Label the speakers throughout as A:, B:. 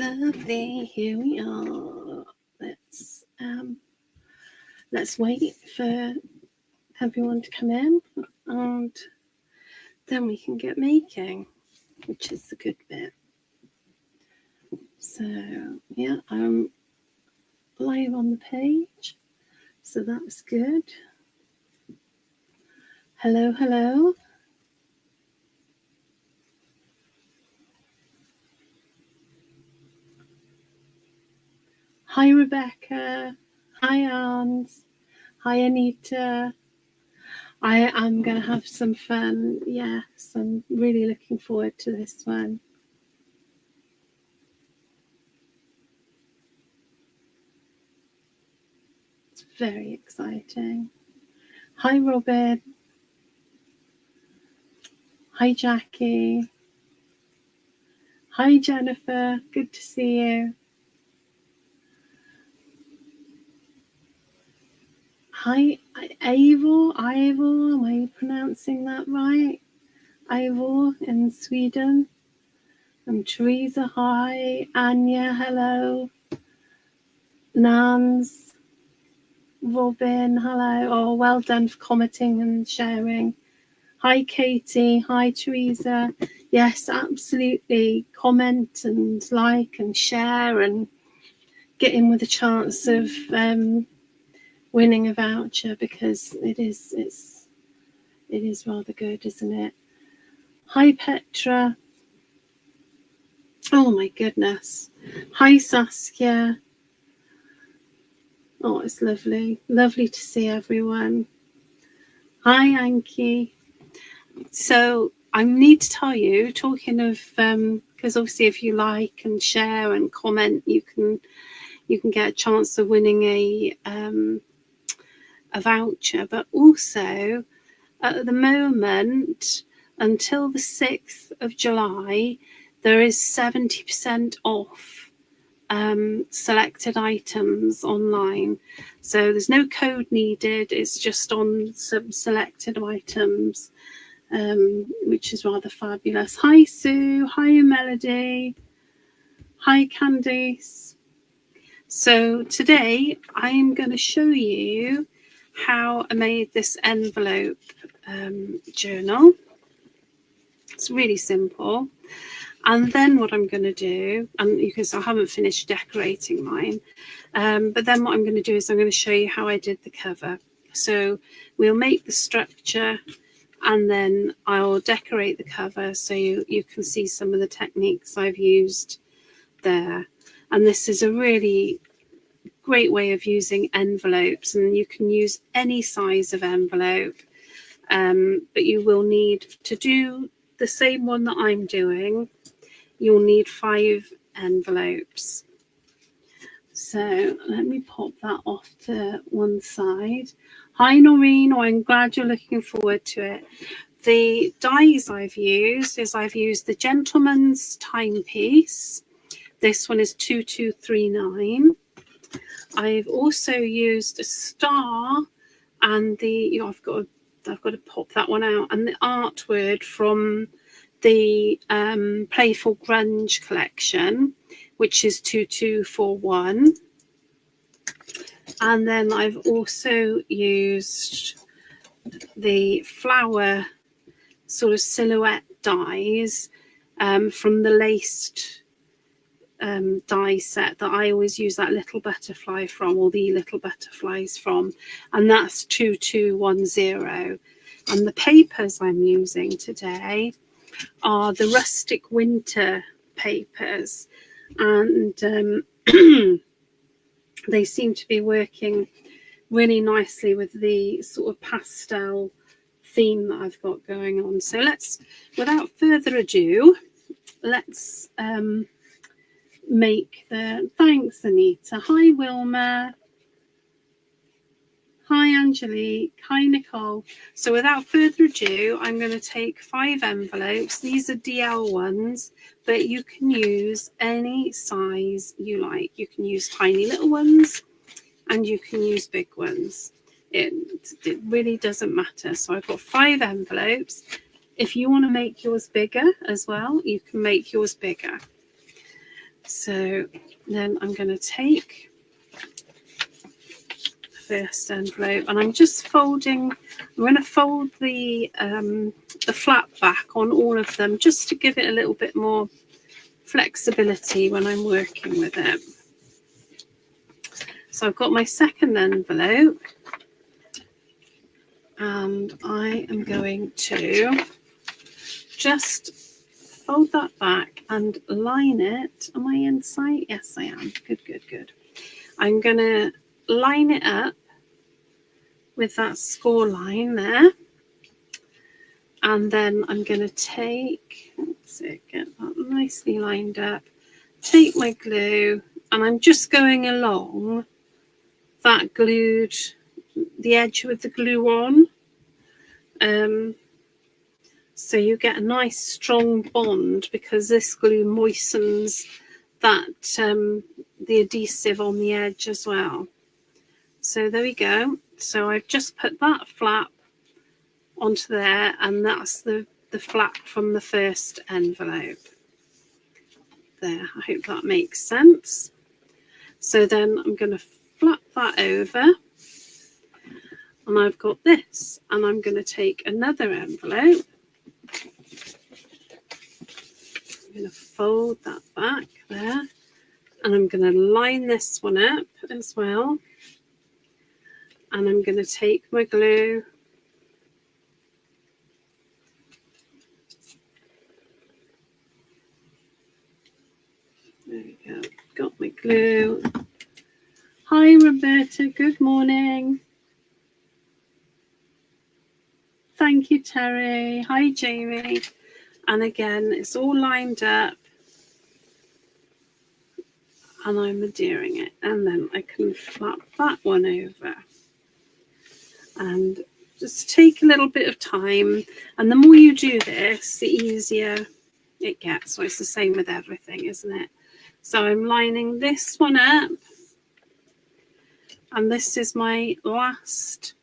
A: Lovely, here we are. Let's wait for everyone to come in, and then we can get making, which is the good bit. So yeah, I'm live on the page, so that's good. Hello, hello. Hi, Rebecca. Hi, Arns. Hi, Anita. I am going to have some fun. Yes, I'm really looking forward to this one. It's very exciting. Hi, Robin. Hi, Jackie. Hi, Jennifer. Good to see you. Hi, Ivor. Am I pronouncing that right? Ivor in Sweden. And Teresa. Hi. Anya. Hello. Nans. Robin. Hello. Oh, well done for commenting and sharing. Hi, Katie. Hi, Teresa. Yes, absolutely. Comment and like and share and get in with a chance of winning a voucher, because it is rather good, isn't it? Hi, Petra. Oh my goodness. Hi, Saskia. Oh, it's lovely to see everyone. Hi, Anki. So I need to tell you, talking of because obviously if you like and share and comment, you can get a chance of winning a voucher. But also at the moment, until the 6th of July, there is 70% off selected items online. So there's no code needed. It's just on some selected items, which is rather fabulous. Hi, Sue. Hi, Melody. Hi, Candice. So today I'm going to show you how I made this envelope journal. It's really simple. And then what I'm going to do, and because I haven't finished decorating mine, but then what I'm going to do is I'm going to show you how I did the cover. So we'll make the structure and then I'll decorate the cover so you can see some of the techniques I've used there. And this is a really great way of using envelopes, and you can use any size of envelope, but you will need to do the same one that I'm doing. You'll need 5 envelopes. So let me pop that off to one side. Hi, Noreen. Oh, I'm glad you're looking forward to it. The dies I've used the Gentleman's Timepiece. This one is 2239. I've also used a star and I've got to pop that one out, and the artword from the Playful Grunge collection, which is 2241. And then I've also used the flower sort of silhouette dies from the laced die set that I always use that little butterfly from, or the little butterflies from, and that's 2210. And the papers I'm using today are the Rustic Winter papers, and they seem to be working really nicely with the sort of pastel theme that I've got going on. So without further ado, let's make the... Thanks, Anita. Hi, Wilma. Hi, Angelique. Hi, Nicole. So without further ado, I'm going to take 5 envelopes. These are DL ones, but you can use any size you like. You can use tiny little ones and you can use big ones. It really doesn't matter. So I've got 5 So then I'm going to take the first envelope and I'm just folding. I'm going to fold the flap back on all of them just to give it a little bit more flexibility when I'm working with it. So I've got my second envelope and I am going to just fold that back and line it. Am I in sight? Yes, I am. Good, good, good. I'm going to line it up with that score line there. And then I'm going to take, let's see, get that nicely lined up, take my glue, and I'm just going along that glued, the edge with the glue on. So you get a nice strong bond because this glue moistens that the adhesive on the edge as well. So there we go. So I've just put that flap onto there, and that's the flap from the first envelope. There, I hope that makes sense. So then I'm going to flap that over, and I've got this, and I'm going to take another envelope. I'm going to fold that back there, and I'm going to line this one up as well. And I'm going to take my glue there we go, got my glue. Hi Roberta, good morning. Thank you Terry. Hi Jamie. And again, it's all lined up and I'm adhering it, and then I can flap that one over and just take a little bit of time, and the more you do this the easier it gets. So it's the same with everything, isn't it? So I'm lining this one up, and this is my last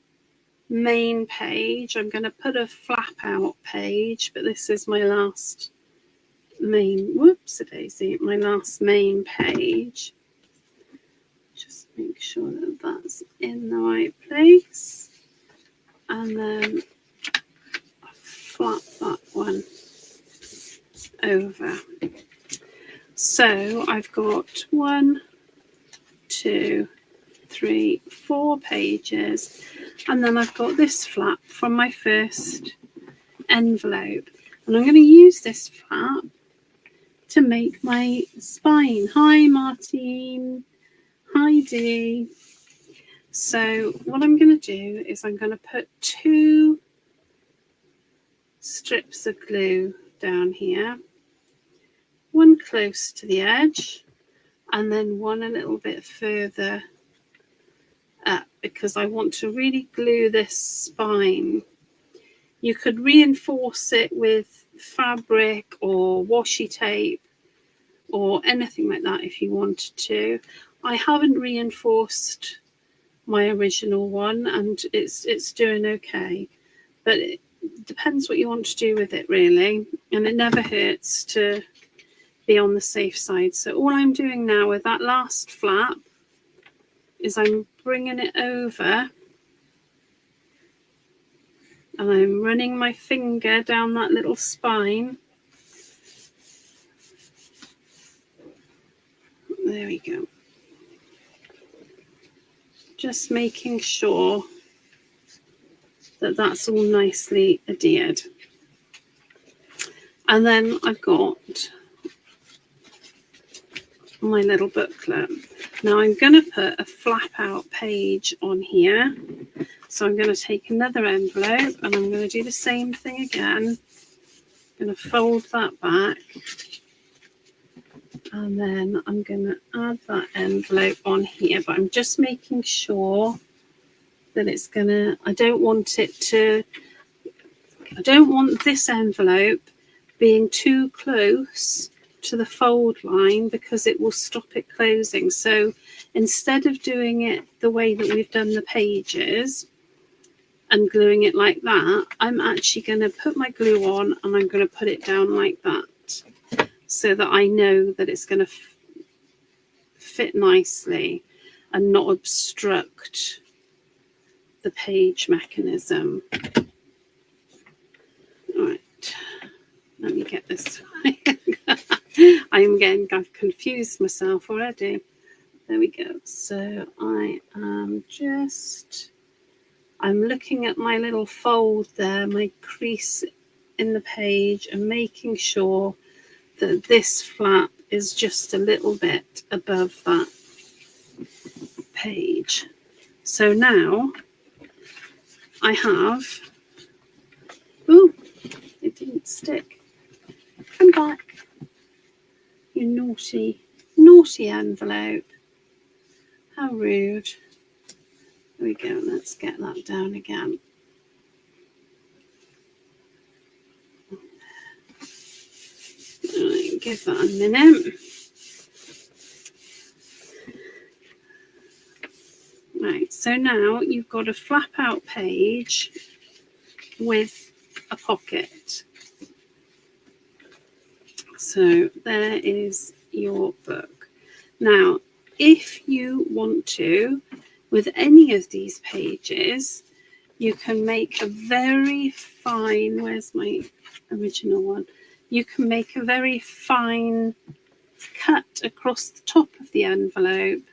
A: main page. I'm going to put a flap out page, but this is my last main, whoops-a-daisy, my last main page. Just make sure that that's in the right place. And then flap that one over. So I've got 1, 2, 3, 4 pages, and then I've got this flap from my first envelope, and I'm going to use this flap to make my spine. Hi Martine. Hi Dee. So what I'm going to do is I'm going to put 2 strips of glue down here, one close to the edge and then one a little bit further up, because I want to really glue this spine. You could reinforce it with fabric or washi tape or anything like that if you wanted to. I haven't reinforced my original one and it's doing okay, but it depends what you want to do with it really, and it never hurts to be on the safe side. So all I'm doing now with that last flap is I'm bringing it over and I'm running my finger down that little spine. There we go. Just making sure that that's all nicely adhered. And then I've got my little booklet. Now I'm going to put a flap out page on here. So I'm going to take another envelope and I'm going to do the same thing again. I'm going to fold that back. And then I'm going to add that envelope on here, but I'm just making sure that it's going to, I don't want this envelope being too close to the fold line because it will stop it closing. So instead of doing it the way that we've done the pages and gluing it like that, I'm actually going to put my glue on and I'm going to put it down like that, so that I know that it's going to fit nicely and not obstruct the page mechanism. All right, let me get this I've confused myself already. There we go. So I'm looking at my little fold there, my crease in the page, and making sure that this flap is just a little bit above that page. So now I have, oh, it didn't stick. Come back, you naughty, naughty envelope. How rude. There we go, let's get that down again. Right, give that a minute. Right, so now you've got a flap out page with a pocket. So there is your book. Now, if you want to, with any of these pages, you can make a very fine, where's my original one? You can make a very fine cut across the top of the envelope,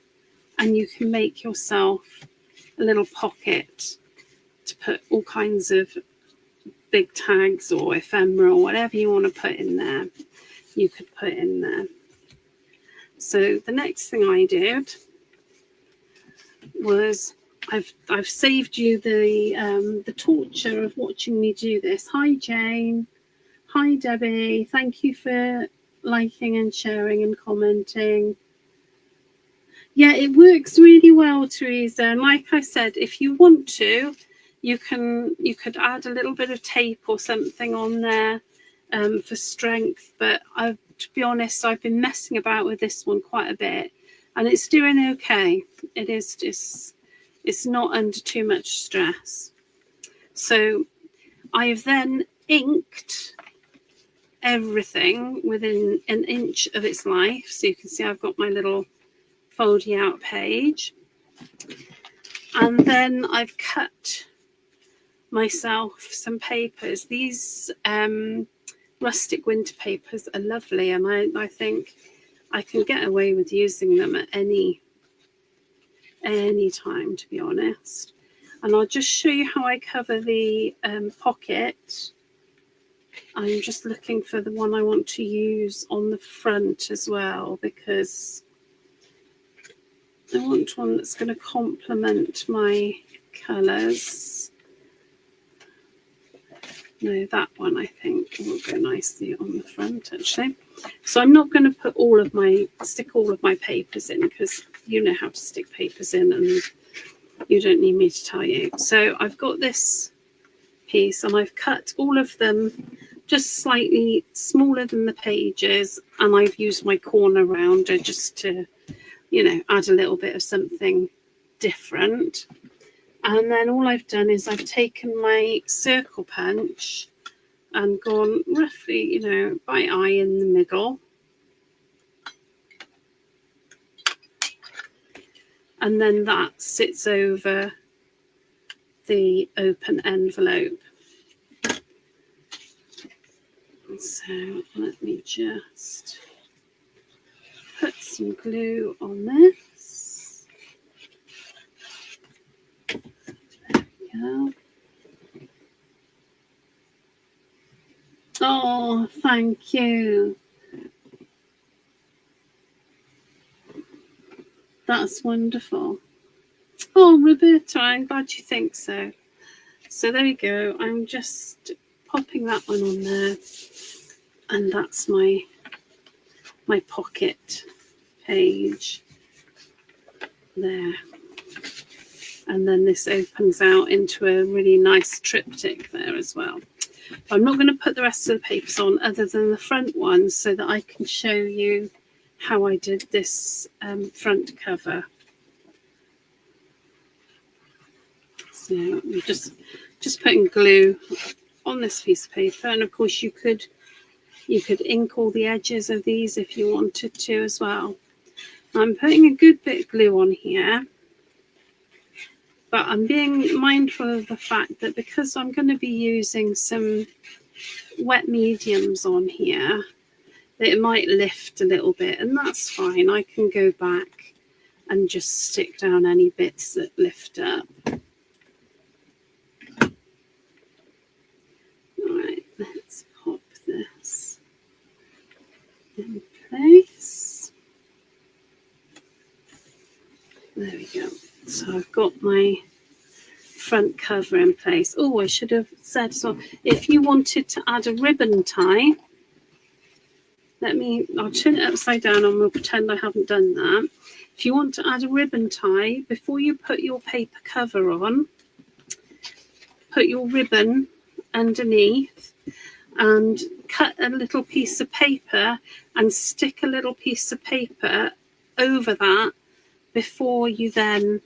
A: and you can make yourself a little pocket to put all kinds of big tags or ephemera or whatever you want to put in there, you could put in there. So the next thing I did was I've saved you the torture of watching me do this. Hi Jane, hi Debbie, thank you for liking and sharing and commenting. Yeah, it works really well, Teresa. And like I said, if you want to, you could add a little bit of tape or something on there for strength. But to be honest, I've been messing about with this one quite a bit, and it's doing okay. It is just, it's not under too much stress. So I've then inked everything within an inch of its life. So you can see I've got my little folding out page, and then I've cut myself some papers. These rustic winter papers are lovely, and I think I can get away with using them at any time, to be honest. And I'll just show you how I cover the pocket. I'm just looking for the one I want to use on the front as well, because I want one that's going to complement my colours. No, that one I think will go nicely on the front actually. So I'm not going to put stick all of my papers in, because you know how to stick papers in and you don't need me to tell you. So I've got this piece and I've cut all of them just slightly smaller than the pages, and I've used my corner rounder just to, you know, add a little bit of something different. And then all I've done is I've taken my circle punch and gone roughly, you know, by eye in the middle. And then that sits over the open envelope. So let me just put some glue on this. There we go. Oh, thank you. That's wonderful. Oh, Roberta, I'm glad you think so. So there we go. I'm just popping that one on there, and that's my pocket page there. And then this opens out into a really nice triptych there as well. I'm not going to put the rest of the papers on other than the front ones, so that I can show you how I did this front cover. So I'm just putting glue on this piece of paper, and of course you could ink all the edges of these if you wanted to as well. I'm putting a good bit of glue on here, but I'm being mindful of the fact that because I'm going to be using some wet mediums on here, that it might lift a little bit, and that's fine. I can go back and just stick down any bits that lift up. Alright, let's pop this in place. There we go. So I've got my front cover in place. Oh, I should have said as well, if you wanted to add a ribbon tie, I'll turn it upside down and we'll pretend I haven't done that. If you want to add a ribbon tie, before you put your paper cover on, put your ribbon underneath and cut a little piece of paper and stick a little piece of paper over that before you then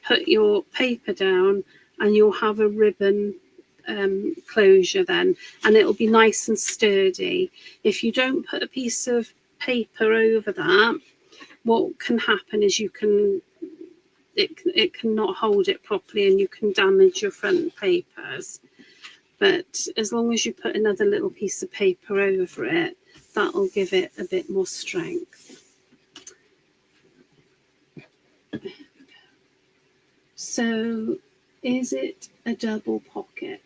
A: put your paper down, and you'll have a ribbon closure then, and it'll be nice and sturdy. If you don't put a piece of paper over that, what can happen is it cannot hold it properly and you can damage your front papers. But as long as you put another little piece of paper over it, that'll give it a bit more strength. So is it a double pocket?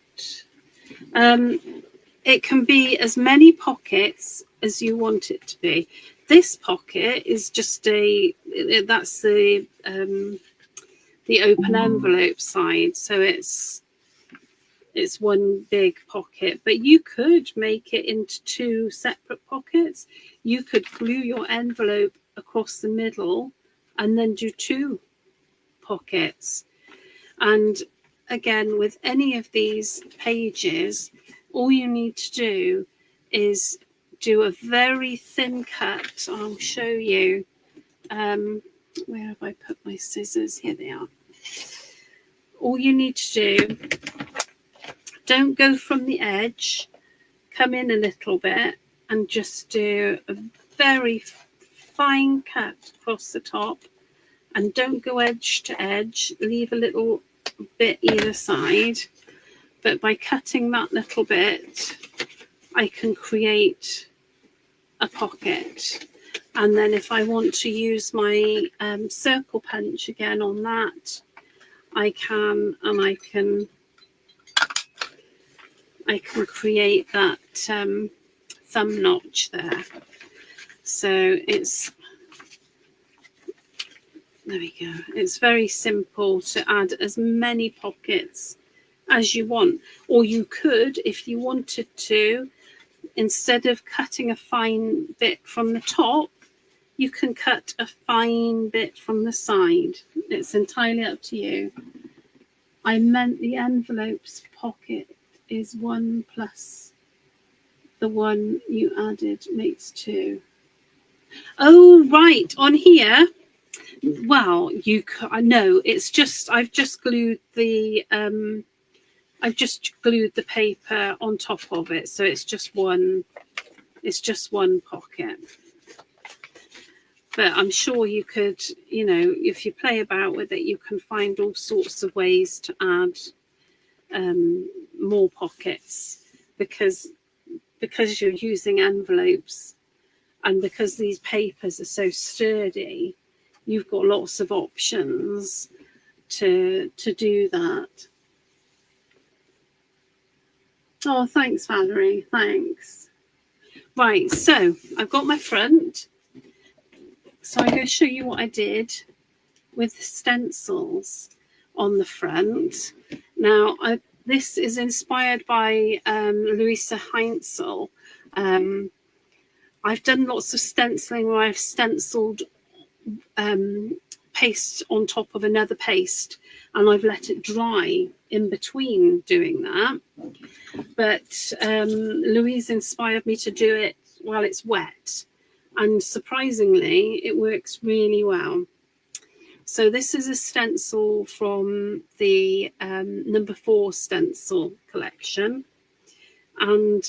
A: It can be as many pockets as you want it to be. This pocket is just that's the open envelope side, so it's one big pocket, but you could make it into two separate pockets. You could glue your envelope across the middle and then do two pockets. And again, with any of these pages, all you need to do is do a very thin cut. I'll show you. Where have I put my scissors? Here they are. All you need to do, don't go from the edge, come in a little bit and just do a very fine cut across the top, and don't go edge to edge, leave a little bit either side. But by cutting that little bit, I can create a pocket. And then if I want to use my circle punch again on that, I can, and I can create that thumb notch there. So there we go. It's very simple to add as many pockets as you want. Or you could, if you wanted to, instead of cutting a fine bit from the top, you can cut a fine bit from the side. It's entirely up to you. I meant the envelope's pocket is 1 plus the one you added makes 2. Oh, right, on here. Well, no, it's just I've just glued the paper on top of it, so it's just one pocket. But I'm sure you could, if you play about with it, you can find all sorts of ways to add more pockets, because you're using envelopes and because these papers are so sturdy, you've got lots of options to do that. Oh, thanks, Valerie. Thanks. Right, so I've got my front. So I'm going to show you what I did with the stencils on the front. Now, this is inspired by Louisa Heinzel. I've done lots of stenciling where I've stenciled paste on top of another paste, and I've let it dry in between doing that. But Louise inspired me to do it while it's wet, and surprisingly it works really well. So this is a stencil from the number 4 stencil collection, and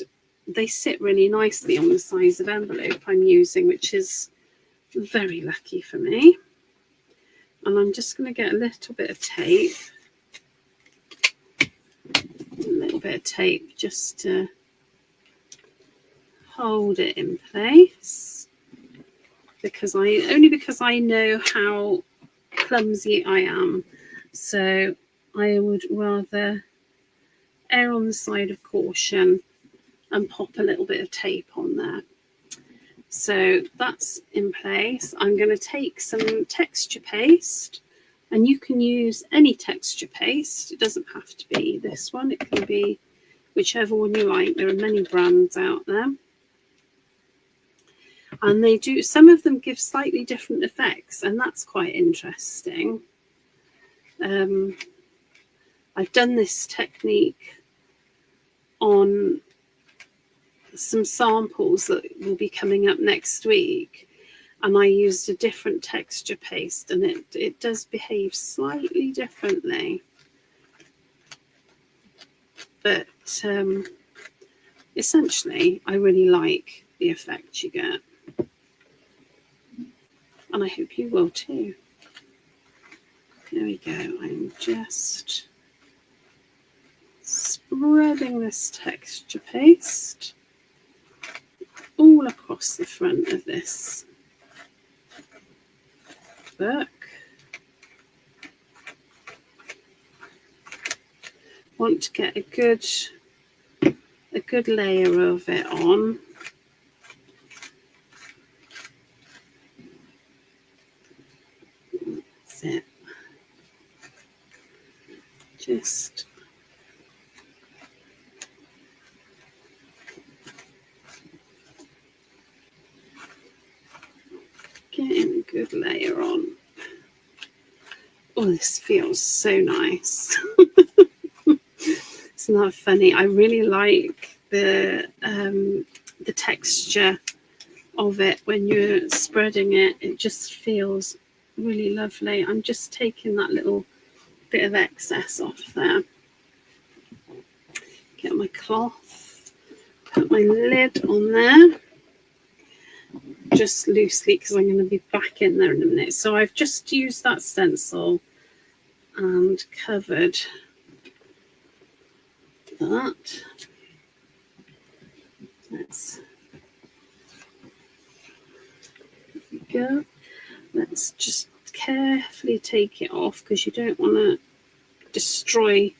A: they sit really nicely on the size of envelope I'm using, which is Very lucky for me. And I'm just going to get a little bit of tape. A little bit of tape just to hold it in place. Because I know how clumsy I am. So I would rather err on the side of caution and pop a little bit of tape on there. So that's in place. I'm going to take some texture paste, and you can use any texture paste. It doesn't have to be this one. It can be whichever one you like. There are many brands out there. And they do, some of them give slightly different effects, and that's quite interesting. I've done this technique on some samples that will be coming up next week, and I used a different texture paste, and it does behave slightly differently, but essentially I really like the effect you get, and I hope you will too. There we go. I'm just spreading this texture paste all across the front of this book. Want to get a good layer of it on. That's it. Just getting a good layer on. Oh, this feels so nice. Isn't that funny? I really like the texture of it when you're spreading it. It just feels really lovely. I'm just taking that little bit of excess off there. Get my cloth, put my lid on there, just loosely because I'm going to be back in there in a minute. So I've just used that stencil and covered that. There we go. Let's just carefully take it off because you don't want to destroy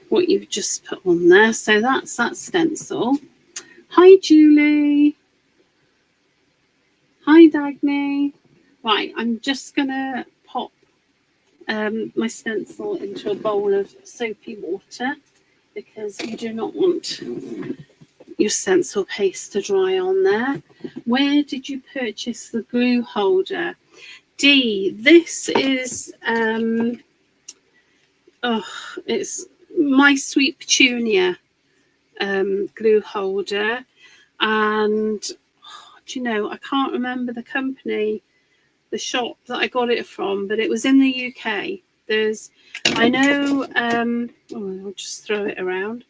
A: what you've just put on there. So that's that stencil. Hi Julie. Hi Dagny. Right, I'm just gonna pop my stencil into a bowl of soapy water because you do not want your stencil paste to dry on there. Where did you purchase the glue holder? D, this is it's My Sweet Petunia glue holder, and do you know, I can't remember the company, the shop that I got it from, but it was in the UK. I know, I'll just throw it around.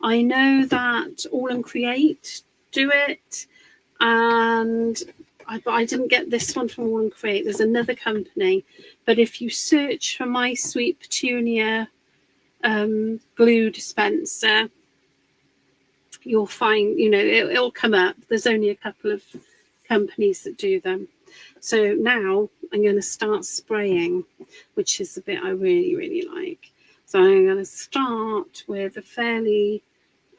A: I know that All and Create do it, and I didn't get this one from All and Create. There's another company, but if you search for My Sweet Petunia glue dispenser, you'll find, you know, it'll come up. There's only a couple of companies that do them. So now I'm going to start spraying, which is the bit I really, really like. So I'm going to start with a fairly,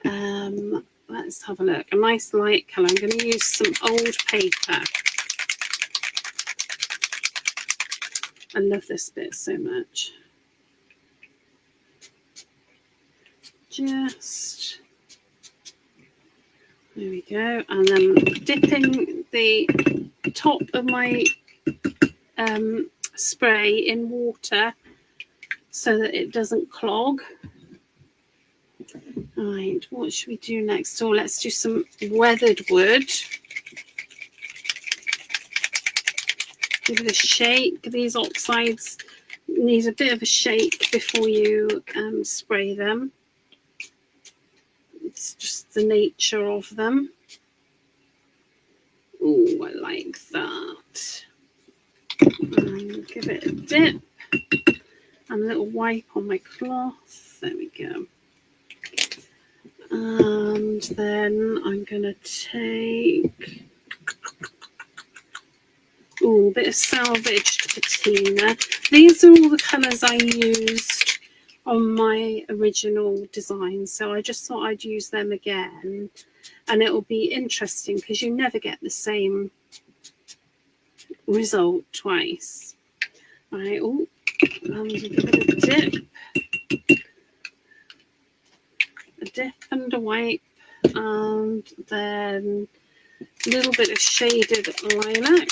A: let's have a look, a nice light colour. I'm going to use some old paper. I love this bit so much. Just, there we go. And then dipping the top of my spray in water so that it doesn't clog. Right, what should we do next? So let's do some weathered wood. Give it a shake. These oxides need a bit of a shake before you spray them. It's just the nature of them. Oh, I like that. and give it a dip and a little wipe on my cloth. There we go. And then I'm going to take a bit of salvaged patina. These are all the colours I used on my original design, so I just thought I'd use them again, and it'll be interesting because you never get the same result twice. Right, and give it a dip and a wipe, and then a little bit of shaded lilac.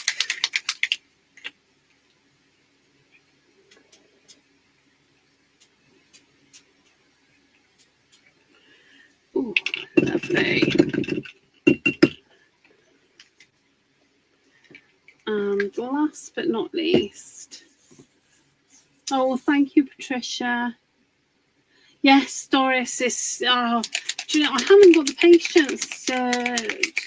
A: Ooh, lovely. And last but not least, oh, thank you, Patricia. Yes, Doris is. Do you know, I haven't got the patience to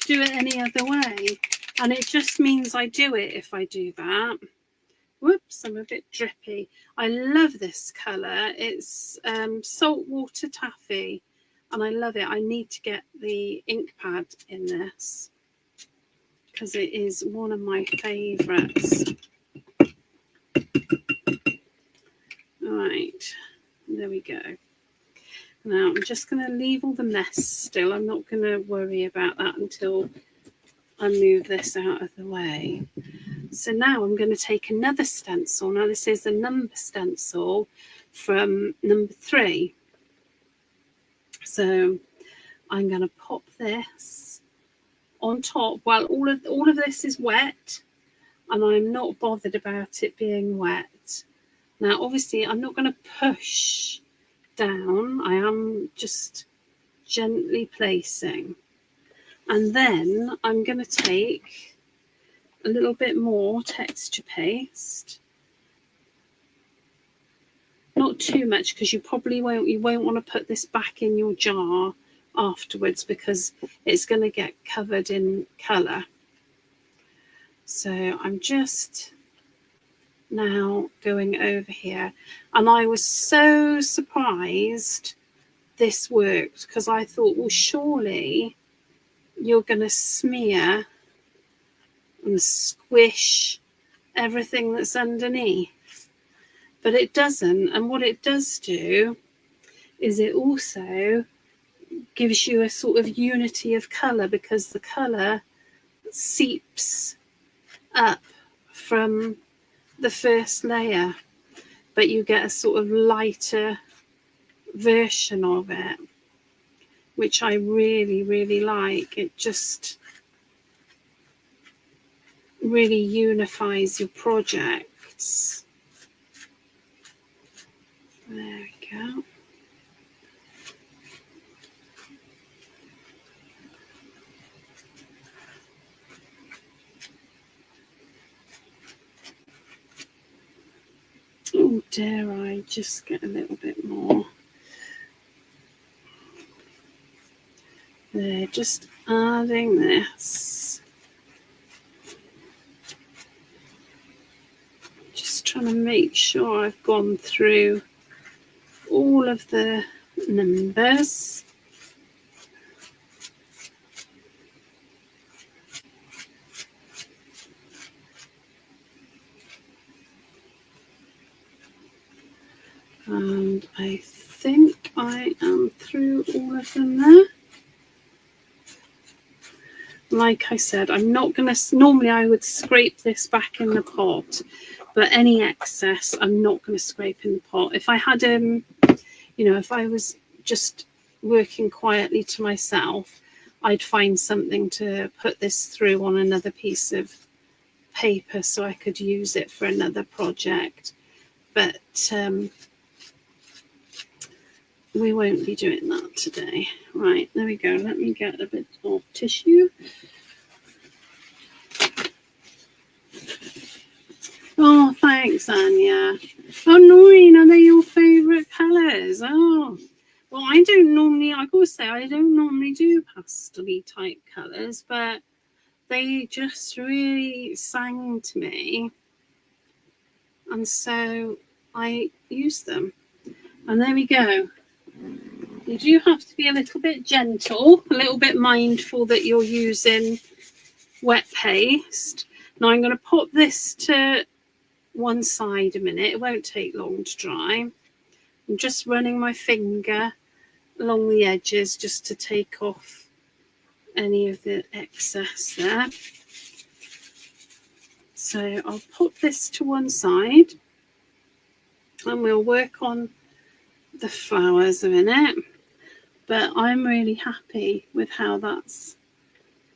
A: do it any other way, and it just means I do it if I do that. Whoops, I'm a bit drippy. I love this colour. It's saltwater taffy, and I love it. I need to get the ink pad in this because it is one of my favourites. All right, there we go. Now I'm just going to leave all the mess still. I'm not going to worry about that until I move this out of the way. So now I'm going to take another stencil. Now this is a number stencil from number 3. So I'm going to pop this on top. Well, all of this is wet, and I'm not bothered about it being wet. Now, obviously, I'm not going to push down. I am just gently placing. And then I'm going to take a little bit more texture paste. Not too much, because you won't want to put this back in your jar afterwards because it's going to get covered in colour. So I'm just now going over here, and I was so surprised this worked because I thought, well, surely you're going to smear and squish everything that's underneath, but it doesn't. And what it does do is it also gives you a sort of unity of colour, because the colour seeps up from the first layer, but you get a sort of lighter version of it, which I really, really like. It just really unifies your projects. There we go. Oh, dare I just get a little bit more? There, just adding this. Just trying to make sure I've gone through all of the numbers. And I think I am through all of them there. Like I said, I'm not going to, normally I would scrape this back in the pot, but any excess I'm not going to scrape in the pot. If I had, if I was just working quietly to myself, I'd find something to put this through on another piece of paper so I could use it for another project. But we won't be doing that today. Right, there we go. Let me get a bit of tissue. Oh, thanks, Anya. Oh, Noreen, are they your favourite colours? Oh, well, I gotta say, I don't normally do pastel-y type colours, but they just really sang to me. and so I use them. And there we go. You do have to be a little bit gentle, a little bit mindful that you're using wet paste. Now I'm going to put this to one side a minute. It won't take long to dry. I'm just running my finger along the edges just to take off any of the excess there. So I'll put this to one side and we'll work on the flowers a minute. But I'm really happy with how that's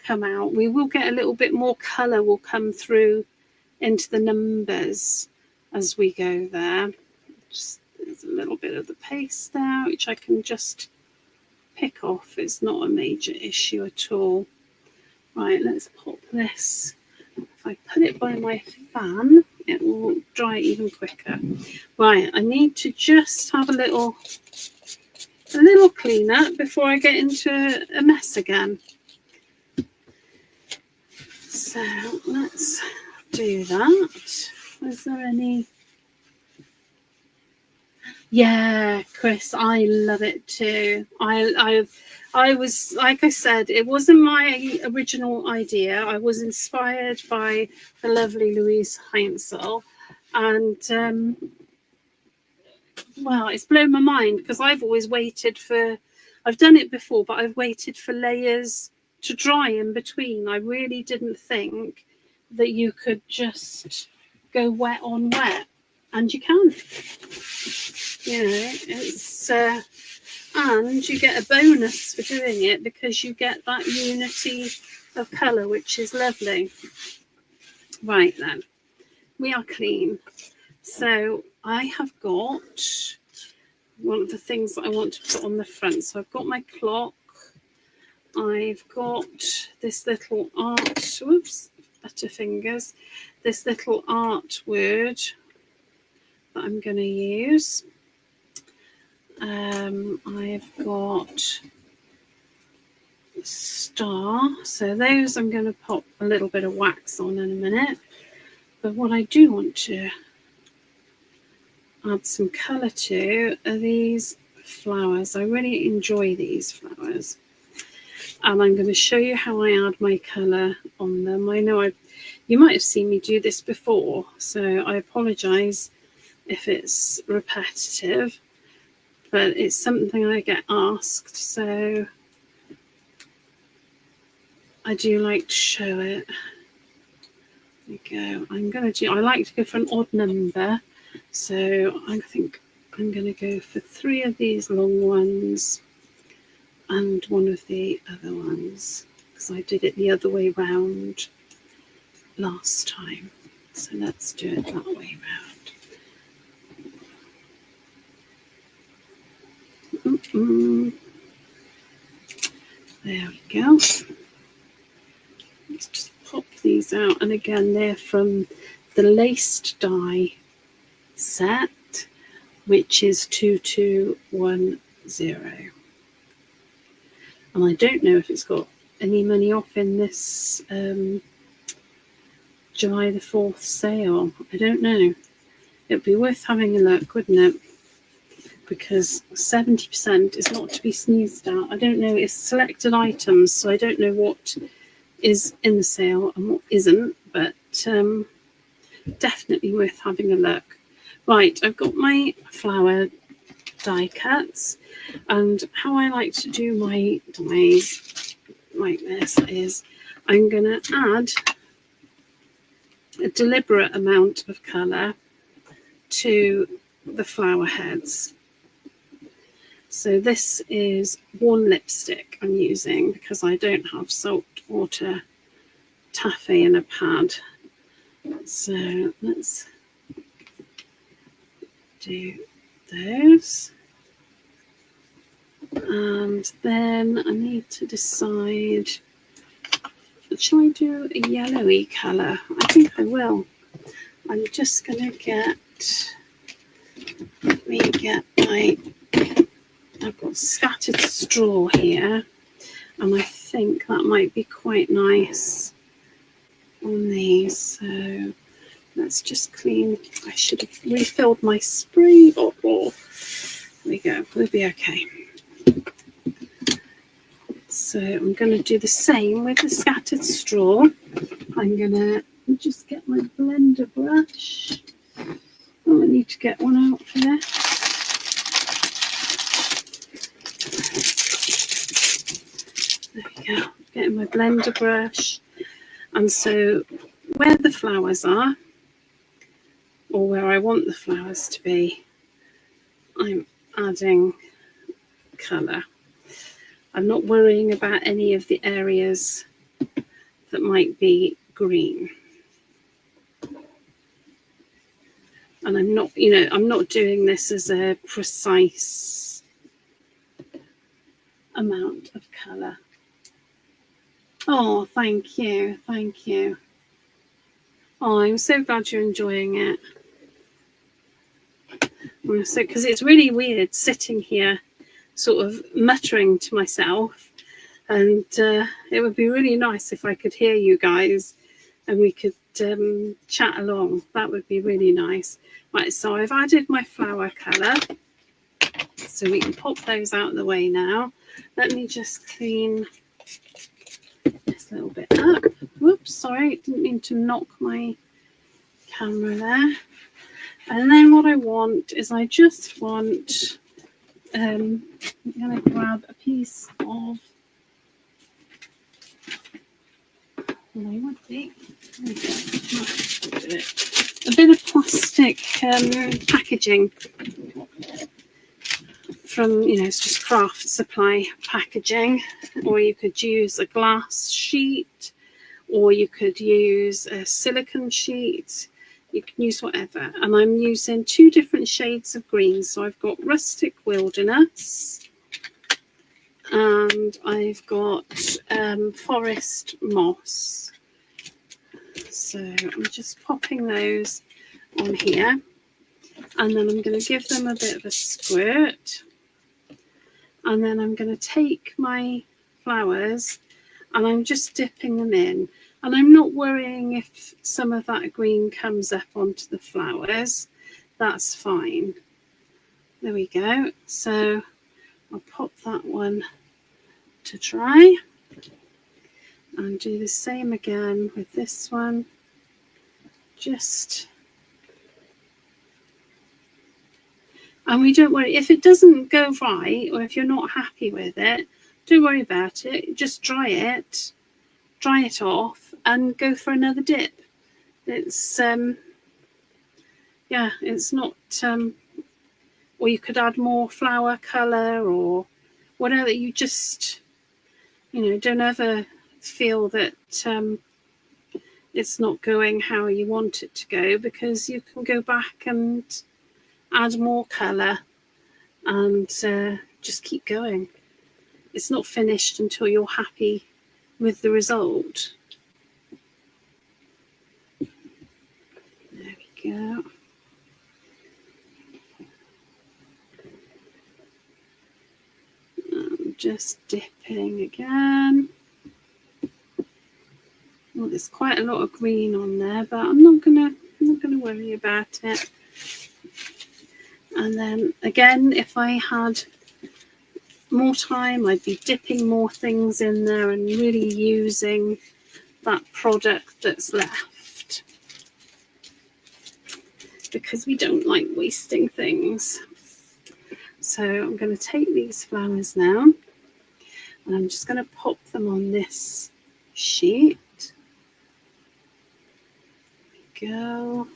A: come out. We will get a little bit more colour will come through into the numbers as we go there. Just, there's a little bit of the paste there which I can just pick off. It's not a major issue at all. Right, let's pop this. If I put it by my fan, it will dry even quicker. Right, I need to just have a little clean up before I get into a mess again. So let's do that. Is there any? Yeah, Chris, I love it too. I was, like I said, it wasn't my original idea. I was inspired by the lovely Louise Heinzel, and well, it's blown my mind because I've always waited for. I've done it before, but I've waited for layers to dry in between. I really didn't think that you could just go wet on wet, and you can. You know, it's and you get a bonus for doing it because you get that unity of colour, which is lovely. Right then, we are clean. So I have got one of the things that I want to put on the front. So I've got my clock. I've got this little art, whoops, butterfingers, this little art word that I'm going to use. I've got a star, so those I'm going to pop a little bit of wax on in a minute. But what I do want to add some colour to are these flowers. I really enjoy these flowers. And I'm going to show you how I add my colour on them. I know you might have seen me do this before, so I apologise if it's repetitive, but it's something I get asked, so I do like to show it. There we go. I like to go for an odd number, so I think I'm going to go for 3 of these long ones and 1 of the other ones, because I did it the other way round last time. So let's do it that way round. There we go. Let's just pop these out. And again, they're from the laced die set, which is 2210. And I don't know if it's got any money off in this July the 4th sale. I don't know. It'd be worth having a look, wouldn't it? Because 70% is not to be sneezed at. I don't know, it's selected items, so I don't know what is in the sale and what isn't, but definitely worth having a look. Right, I've got my flower die cuts, and how I like to do my dies like this is I'm going to add a deliberate amount of colour to the flower heads. So this is one lipstick I'm using because I don't have salt water taffy in a pad. So let's do those. And then I need to decide, shall I do a yellowy colour? I think I will. I'm just going to let me get my, I've got scattered straw here, and I think that might be quite nice on these. So let's just clean. I should have refilled my spray bottle. There we go, we'll be okay. So I'm going to do the same with the scattered straw. I'm going to just get my blender brush. Oh, I need to get one out for this. There we go, getting my blender brush. And so where the flowers are, or where I want the flowers to be, I'm adding colour. I'm not worrying about any of the areas that might be green. And I'm not, I'm not doing this as a precise amount of colour. Oh, thank you, thank you. Oh, I'm so glad you're enjoying it. So, because it's really weird sitting here sort of muttering to myself, and it would be really nice if I could hear you guys and we could chat along. That would be really nice. Right, so I've added my flower colour, so we can pop those out of the way now. Let me just clean this little bit up. Whoops, sorry, didn't mean to knock my camera there. And then what I want is I just want, I'm going to grab a piece of, a bit of plastic packaging from, it's just craft supply packaging, or you could use a glass sheet, or you could use a silicone sheet. You can use whatever. And I'm using 2 different shades of green. So I've got Rustic Wilderness and I've got Forest Moss. So I'm just popping those on here. And then I'm going to give them a bit of a squirt. And then I'm going to take my flowers and I'm just dipping them in. And I'm not worrying if some of that green comes up onto the flowers. That's fine. There we go. So I'll pop that one to dry. And do the same again with this one. And we don't worry. If it doesn't go right, or if you're not happy with it, don't worry about it. Just dry it off and go for another dip. It's it's not or you could add more flower colour or whatever. You just don't ever feel that it's not going how you want it to go, because you can go back and add more colour and just keep going. It's not finished until you're happy with the result. There we go. I'm just dipping again. Well, there's quite a lot of green on there, but I'm not gonna worry about it. And then again, if I had more time, I'd be dipping more things in there and really using that product that's left, because we don't like wasting things. So I'm going to take these flowers now and I'm just going to pop them on this sheet. There we go.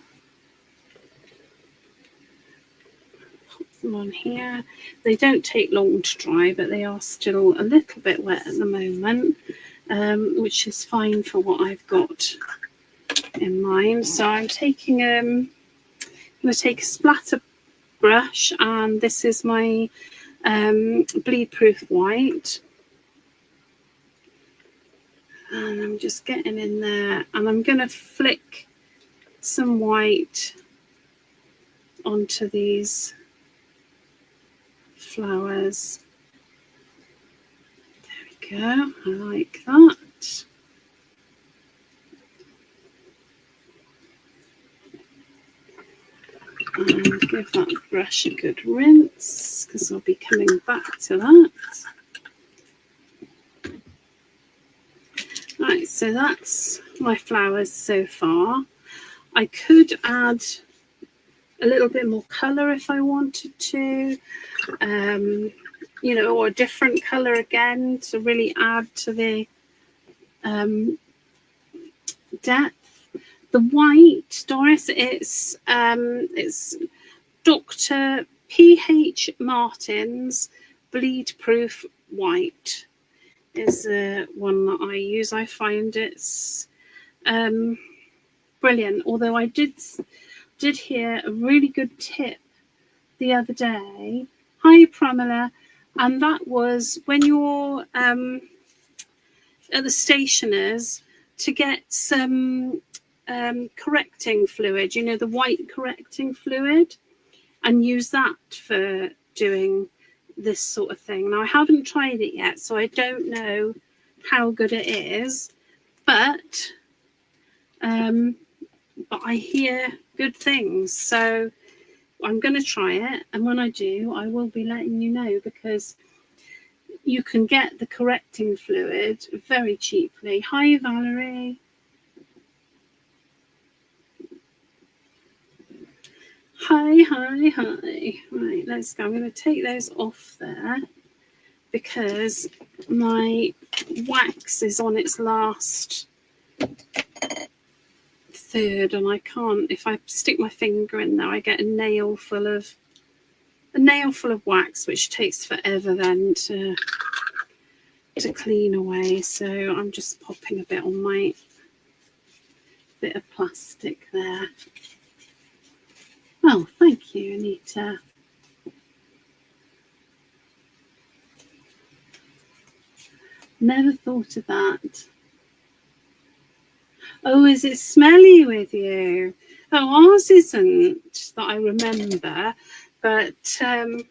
A: Pop them on here. They don't take long to dry, but they are still a little bit wet at the moment, which is fine for what I've got in mind. So I'm taking I'm going to take a splatter brush, and this is my bleed proof white, and I'm just getting in there and I'm going to flick some white onto these flowers. There we go, I like that. and give that brush a good rinse because I'll be coming back to that. Right, so that's my flowers so far. I could add a little bit more colour if I wanted to, you know, or a different colour again to really add to the depth. The white, Doris, it's Dr. P.H. Martin's Bleed Proof White is one that I use. I find it's brilliant. Although I did hear a really good tip the other day. Hi, Pramila. And that was when you're at the stationers to get some correcting fluid, you know, the white correcting fluid, and use that for doing this sort of thing. Now, I haven't tried it yet, so I don't know how good it is, but I hear good things, so I'm going to try it, and when I do, I will be letting you know, because you can get the correcting fluid very cheaply. Hi, Valerie. Hi. Right, let's go. I'm going to take those off there because my wax is on its last third, and I can't, if I stick my finger in there, I get a nail full of wax, which takes forever then to clean away. So I'm just popping a bit on my bit of plastic there. Oh, thank you, Anita. Never thought of that. Oh, is it smelly with you? Oh, ours isn't, that I remember, but I'm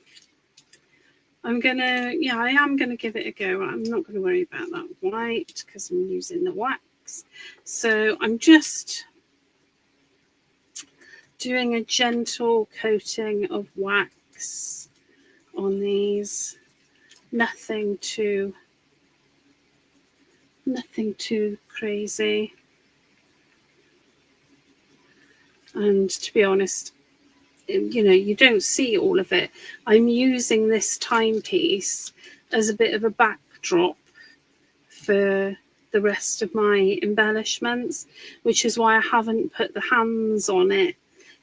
A: gonna, yeah, I am gonna give it a go. I'm not gonna worry about that white because I'm using the wax. So I'm just doing a gentle coating of wax on these. Nothing too crazy. And to be honest, you know, you don't see all of it. I'm using this timepiece as a bit of a backdrop for the rest of my embellishments, which is why I haven't put the hands on it,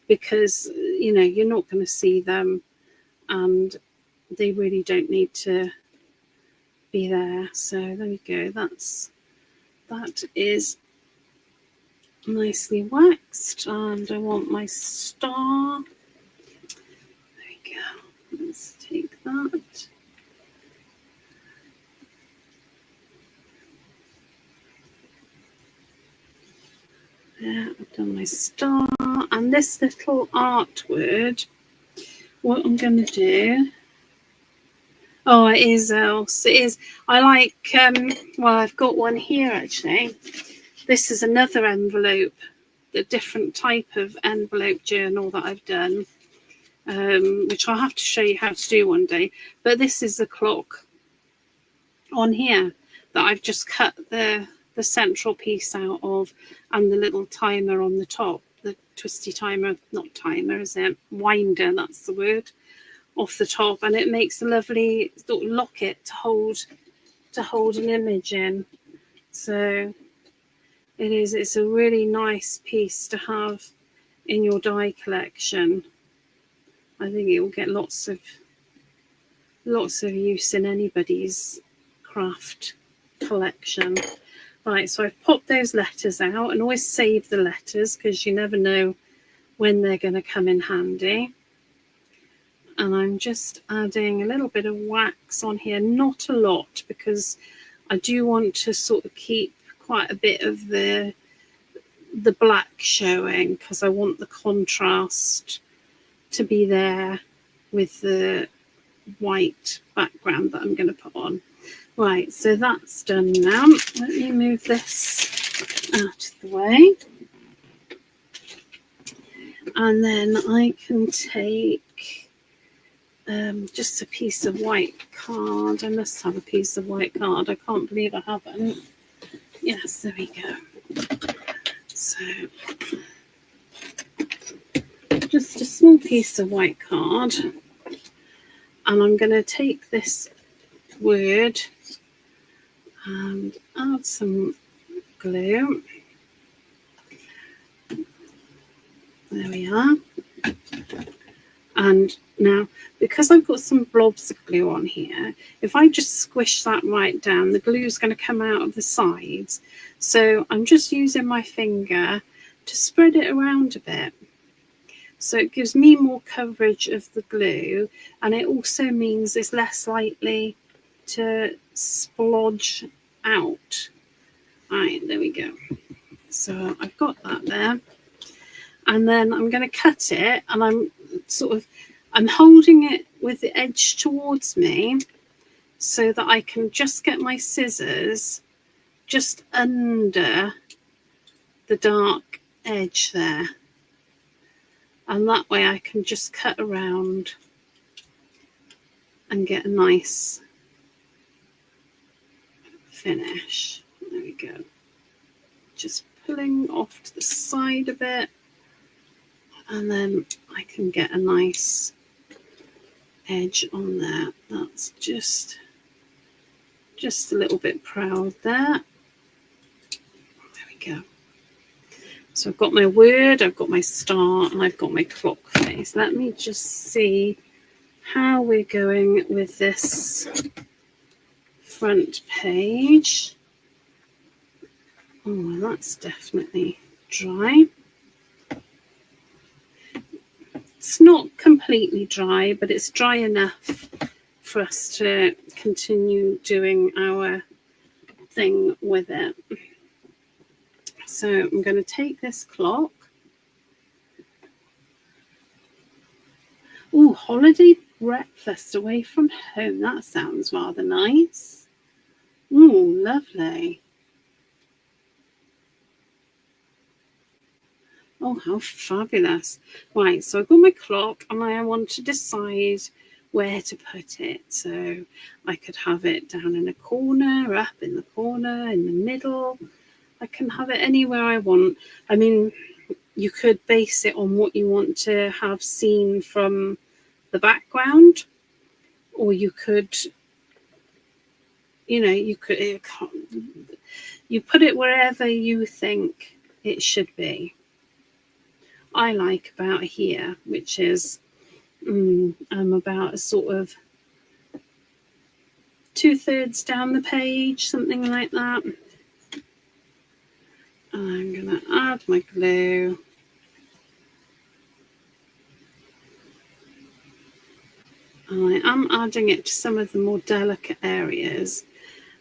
A: because, you know, you're not going to see them and they really don't need to be there. So there we go. That is nicely waxed, and I want my star. There we go. Let's take that. Yeah, I've done my star, and this little artword, what I'm going to do, oh, it is else. It is. I like, well, I've got one here actually. This is another envelope, a different type of envelope journal that I've done, which I'll have to show you how to do one day. But this is the clock on here that I've just cut the central piece out of, and the little timer on the top, the twisty timer, not timer, is it? Winder, that's the word, off the top, and it makes a lovely locket to hold an image in. So it's a really nice piece to have in your die collection. I think it will get lots of use in anybody's craft collection. Right, so I've popped those letters out, and always save the letters because you never know when they're going to come in handy. And I'm just adding a little bit of wax on here, not a lot, because I do want to sort of keep quite a bit of the black showing, because I want the contrast to be there with the white background that I'm going to put on. Right, so that's done now. Let me move this out of the way. And then I can take just a piece of white card. I must have a piece of white card. I can't believe I haven't. Yes, there we go. So just a small piece of white card. And I'm going to take this word and add some glue. There we are. And now, because I've got some blobs of glue on here, if I just squish that right down, the glue is going to come out of the sides. So I'm just using my finger to spread it around a bit. So it gives me more coverage of the glue, and it also means it's less likely to splodge out. Right, there we go. So I've got that there. And then I'm going to cut it, and I'm holding it with the edge towards me so that I can just get my scissors just under the dark edge there. And that way I can just cut around and get a nice finish. There we go. Just pulling off to the side a bit, and then I can get a nice edge on there. That's just a little bit proud there. There we go. So I've got my word, I've got my star, and I've got my clock face. Let me just see how we're going with this front page. Oh, that's definitely dry. It's not completely dry, but it's dry enough for us to continue doing our thing with it. So I'm going to take this clock. Oh, holiday breakfast away from home. That sounds rather nice. Oh, lovely. Oh, how fabulous. Right, so I've got my clock and I want to decide where to put it. So I could have it down in a corner, up in the corner, in the middle. I can have it anywhere I want. I mean, you could base it on what you want to have seen from the background, or you could, you put it wherever you think it should be. I like about here, which is I'm about a sort of 2/3 down the page, something like that. I'm going to add my glue. I am adding it to some of the more delicate areas,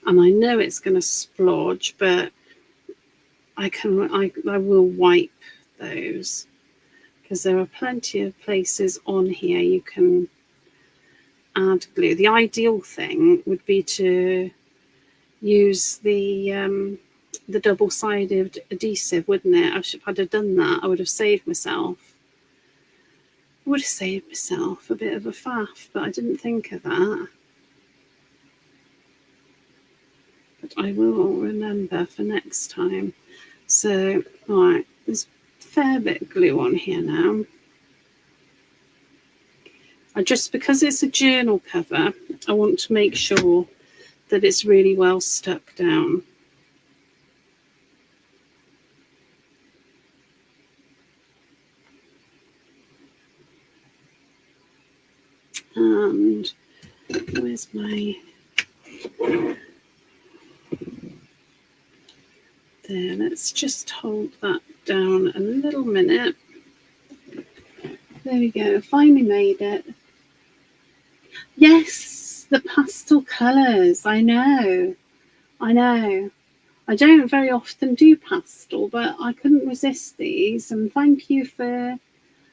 A: and I know it's going to splodge, but I will wipe those, because there are plenty of places on here you can add glue. The ideal thing would be to use the double-sided adhesive, wouldn't it? If I'd have done that, I would have saved myself. I would have saved myself a bit of a faff, but I didn't think of that. But I will remember for next time. So, right, there's a fair bit of glue on here now. Because it's a journal cover, I want to make sure that it's really well stuck down. And where's my... There, let's just hold that down a little minute. There we go, finally made it. Yes, the pastel colours, I know. I don't very often do pastel, but I couldn't resist these, and thank you for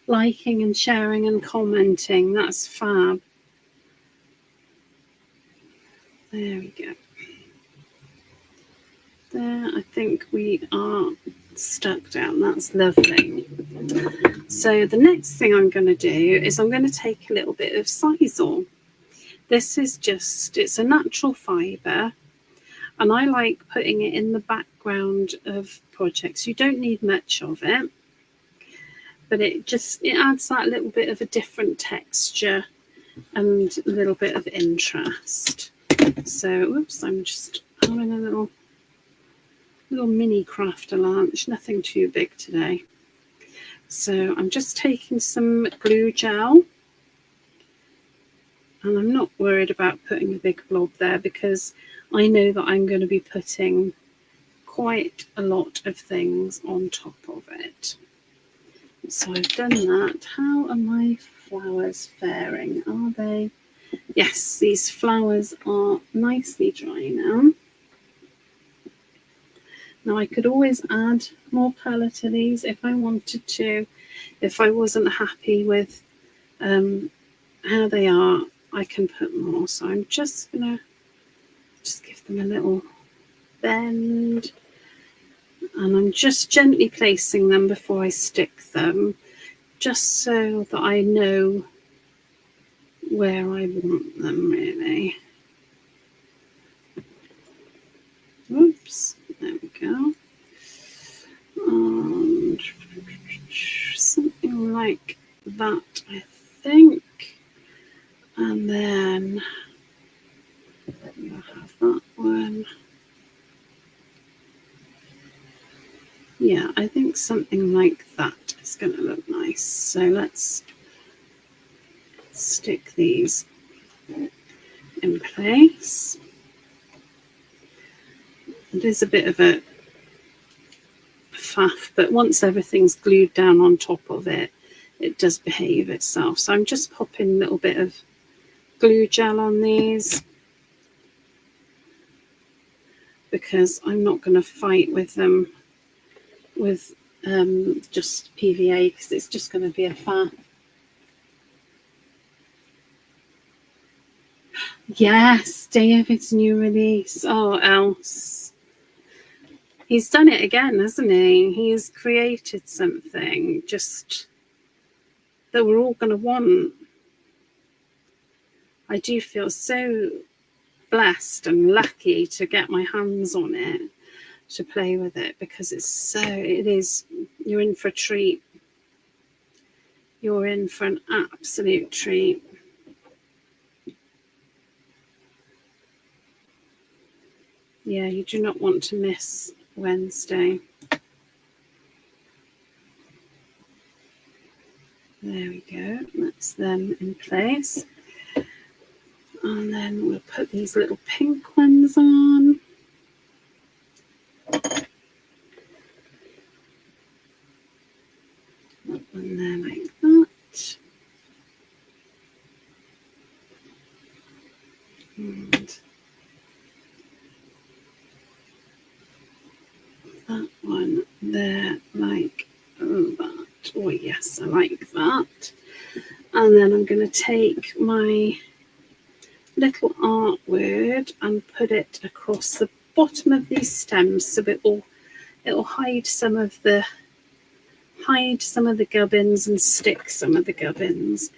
A: liking and sharing and commenting. That's fab. There we go. There, I think we are stuck down. That's lovely. So the next thing I'm going to do is I'm going to take a little bit of Stencil. This is just, it's a natural fibre, and I like putting it in the background of projects. You don't need much of it, but it adds that little bit of a different texture and a little bit of interest. So, oops, I'm just having a little mini crafter lunch, nothing too big today. So I'm just taking some glue gel, and I'm not worried about putting a big blob there because I know that I'm going to be putting quite a lot of things on top of it. So I've done that. How are my flowers faring? Are they? Yes, these flowers are nicely dry now. Now I could always add more colour to these if I wanted to. If I wasn't happy with how they are, I can put more. So I'm just going to give them a little bend. And I'm just gently placing them before I stick them, just so that I know where I want them, really. Oops, there we go. And something like that, I think. And then we'll have that one. Yeah, I think something like that is going to look nice. So let's stick these in place. It is a bit of a faff, but once everything's glued down on top of it, it does behave itself. So I'm just popping a little bit of glue gel on these because I'm not going to fight with them with just PVA because it's just going to be a faff. Yes, David's new release. Oh, else. He's done it again, hasn't he? He's created something just that we're all going to want. I do feel so blessed and lucky to get my hands on it, to play with it, because you're in for a treat. You're in for an absolute treat. Yeah, you do not want to miss Wednesday. There we go. That's them in place. And then we'll put these little pink ones on. That one there like that. And that one there like that. Oh yes, I like that. And then I'm going to take my little art word and put it across the bottom of these stems, so it'll hide some of the gubbins and stick some of the gubbins.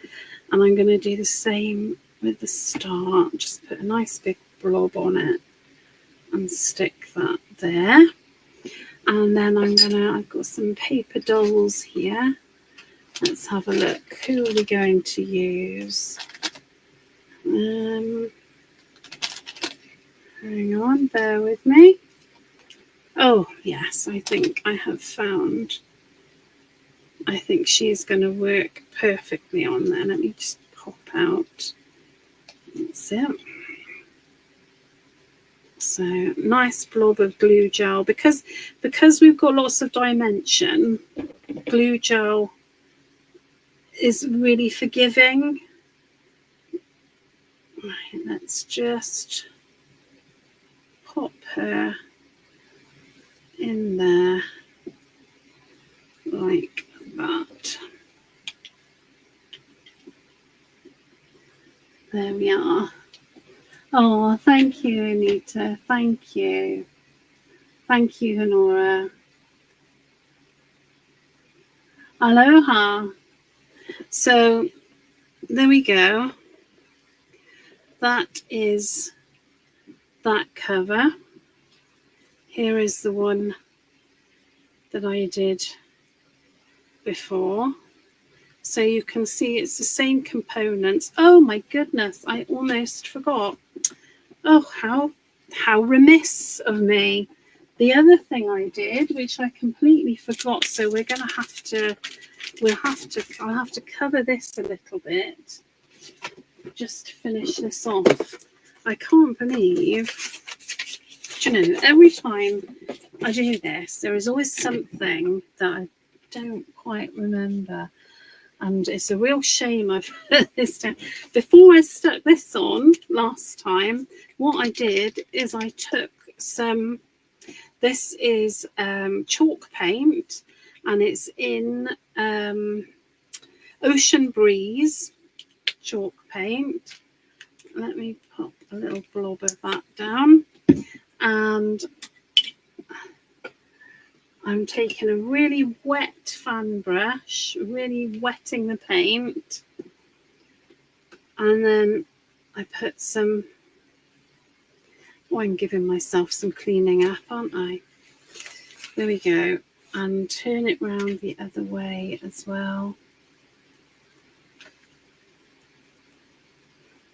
A: And I'm going to do the same with the star. Just put a nice big blob on it and stick that there. And then I've got some paper dolls here. Let's have a look. Who are we going to use? Hang on, bear with me. Oh, yes, I think I have found. I think she's going to work perfectly on there. Let me just pop out. That's it. So nice blob of glue gel. Because we've got lots of dimension, glue gel is really forgiving. Right, let's just pop her in there like that. There we are. Oh, thank you, Anita. Thank you. Thank you, Honora. Aloha. So there we go. That is that cover. Here is the one that I did before. So you can see it's the same components. Oh my goodness, I almost forgot. Oh, how remiss of me. The other thing I did, which I completely forgot, so we're gonna have to, I'll have to cover this a little bit just to finish this off. I can't believe, do you know, every time I do this, there is always something that I don't quite remember. And it's a real shame I've put this down. Before I stuck this on last time, what I did is I took some, this is chalk paint, and it's in Ocean Breeze chalk paint. Let me pop a little blob of that down. And I'm taking a really wet fan brush, really wetting the paint. And then I put some, oh, I'm giving myself some cleaning up, aren't I? There we go. And turn it round the other way as well.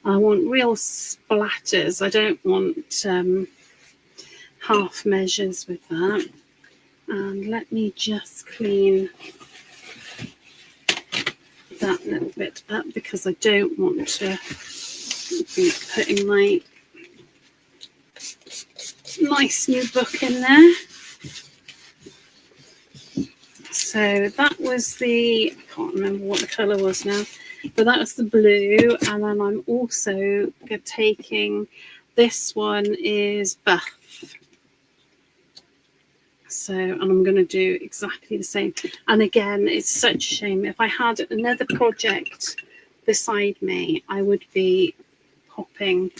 A: I want real splatters. I don't want half measures with that. And let me just clean that little bit up because I don't want to be putting my nice new book in there. So that was the, I can't remember what the colour was now, but that was the blue. And then I'm also taking, this one is buff. So, and I'm going to do exactly the same. And again, it's such a shame. If I had another project beside me, I would be popping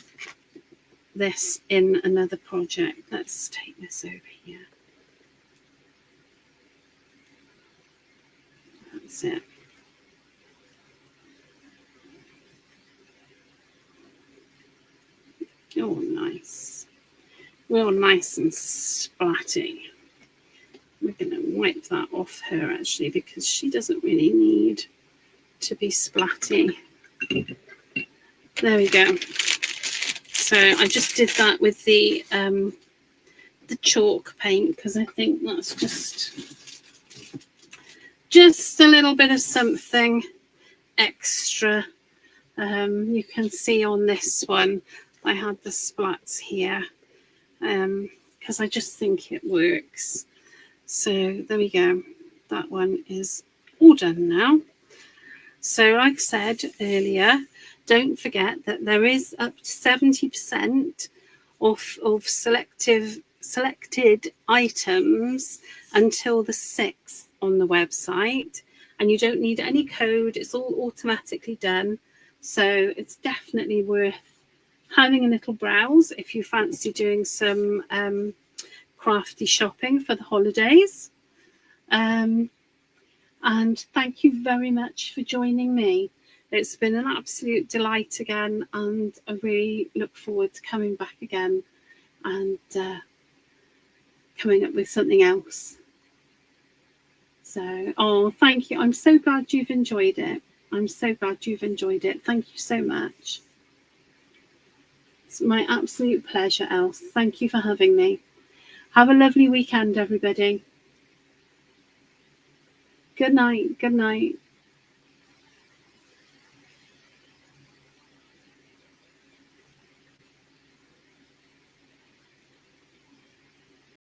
A: this in another project. Let's take this over here. That's it. Oh, nice. Real nice and splatty. We're going to wipe that off her actually because she doesn't really need to be splatty. There we go. So I just did that with the chalk paint because I think that's just a little bit of something extra. You can see on this one I had the splats here because I just think it works. So there we go. That one is all done now. So like I said earlier, don't forget that there is up to 70% of selected items until the 6th on the website. And you don't need any code. It's all automatically done. So it's definitely worth having a little browse if you fancy doing some crafty shopping for the holidays. And thank you very much for joining me. It's been an absolute delight again, and I really look forward to coming back again and coming up with something else. So, oh, thank you. I'm so glad you've enjoyed it. I'm so glad you've enjoyed it. Thank you so much. It's my absolute pleasure, Else. Thank you for having me. Have a lovely weekend, everybody. Good night. Good night.